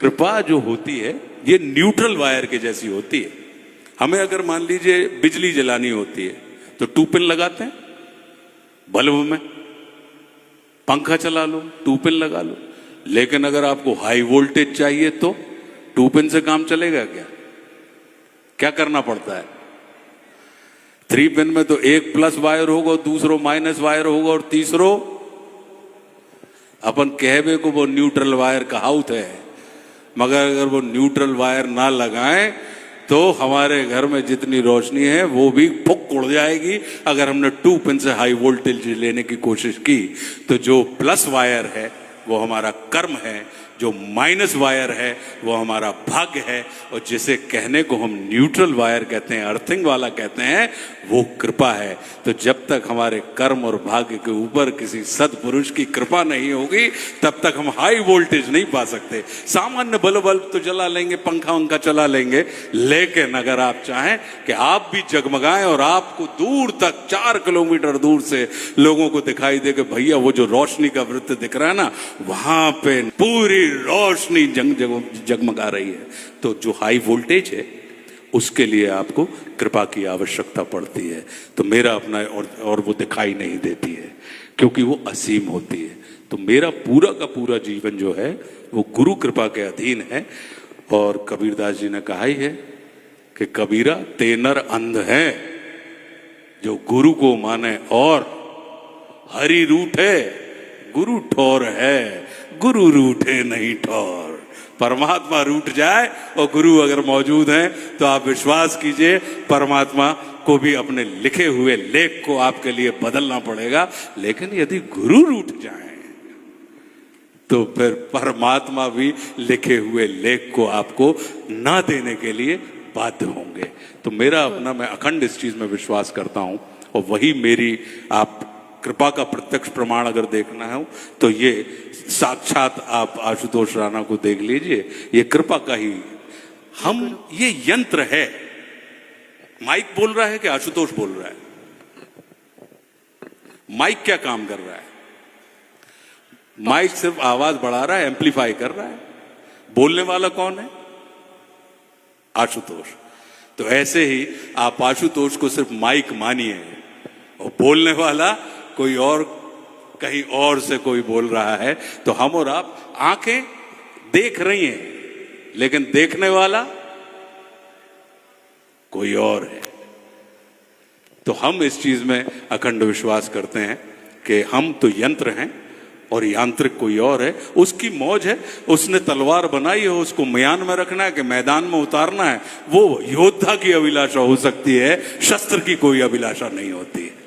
कृपा जो होती है ये न्यूट्रल वायर के जैसी होती है। हमें अगर मान लीजिए बिजली जलानी होती है तो 2 पिन लगाते हैं बल्ब में, पंखा चला लो 2 पिन लगा लो। लेकिन अगर आपको हाई वोल्टेज चाहिए तो 2 पिन से काम चलेगा क्या? क्या करना पड़ता है? 3 पिन में तो एक प्लस वायर होगा, दूसरो माइनस वायर होगा और तीसरो अपन कहवे को वो न्यूट्रल वायर कहावत है, मगर अगर वो न्यूट्रल वायर ना लगाएं तो हमारे घर में जितनी रोशनी है वो भी फुक उड़ जाएगी। अगर हमने 2 पिन से हाई वोल्टेज लेने की कोशिश की तो जो प्लस वायर है वो हमारा कर्म है, जो माइनस वायर है वो हमारा भाग्य है, और जिसे कहने को हम न्यूट्रल वायर कहते हैं, अर्थिंग वाला कहते हैं, वो कृपा है। तो जब तक हमारे कर्म और भाग्य के ऊपर किसी सदपुरुष की कृपा नहीं होगी तब तक हम हाई वोल्टेज नहीं पा सकते। सामान्य बल्ब तो जला लेंगे, पंखा वंखा चला लेंगे, लेकिन अगर आप चाहें कि आप भी जगमगाएं और आपको दूर तक 4 किलोमीटर दूर से लोगों को दिखाई दे कि भैया वो जो रोशनी का वृत्त दिख रहा है ना, वहां पे पूरी रोशनी जगमगा रही है, तो जो हाई वोल्टेज है उसके लिए आपको कृपा की आवश्यकता पड़ती है। तो मेरा अपना और वो दिखाई नहीं देती है क्योंकि वो असीम होती है। तो मेरा पूरा का पूरा जीवन जो है वो गुरु कृपा के अधीन है। और कबीरदास जी ने कहा ही है कि कबीरा तेनर अंध है जो गुरु को माने, और हरि रूठे गुरु ठोर है, गुरु रूठे नहीं ठोर। परमात्मा रूठ जाए और गुरु अगर मौजूद हैं तो आप विश्वास कीजिए परमात्मा को भी अपने लिखे हुए लेख को आपके लिए बदलना पड़ेगा। लेकिन यदि गुरु रूठ जाए तो फिर परमात्मा भी लिखे हुए लेख को आपको ना देने के लिए बाध्य होंगे। तो मेरा अपना, मैं अखंड इस चीज में विश्वास करता हूं, और वही मेरी आप कृपा का प्रत्यक्ष प्रमाण अगर देखना है तो ये साक्षात आप आशुतोष राणा को देख लीजिए, ये कृपा का ही हम, ये यंत्र है। माइक बोल रहा है कि आशुतोष बोल रहा है? माइक क्या काम कर रहा है? माइक सिर्फ आवाज बढ़ा रहा है, एम्पलीफाई कर रहा है। बोलने वाला कौन है? आशुतोष। तो ऐसे ही आप आशुतोष को सिर्फ माइक मानिए और बोलने वाला कोई और, कहीं और से कोई बोल रहा है। तो हम और आप आंखें देख रही हैं लेकिन देखने वाला कोई और है। तो हम इस चीज में अखंड विश्वास करते हैं कि हम तो यंत्र हैं और यांत्रिक कोई और है। उसकी मौज है, उसने तलवार बनाई है, उसको म्यान में रखना है कि मैदान में उतारना है, वो योद्धा की अभिलाषा हो सकती है, शस्त्र की कोई अभिलाषा नहीं होती है।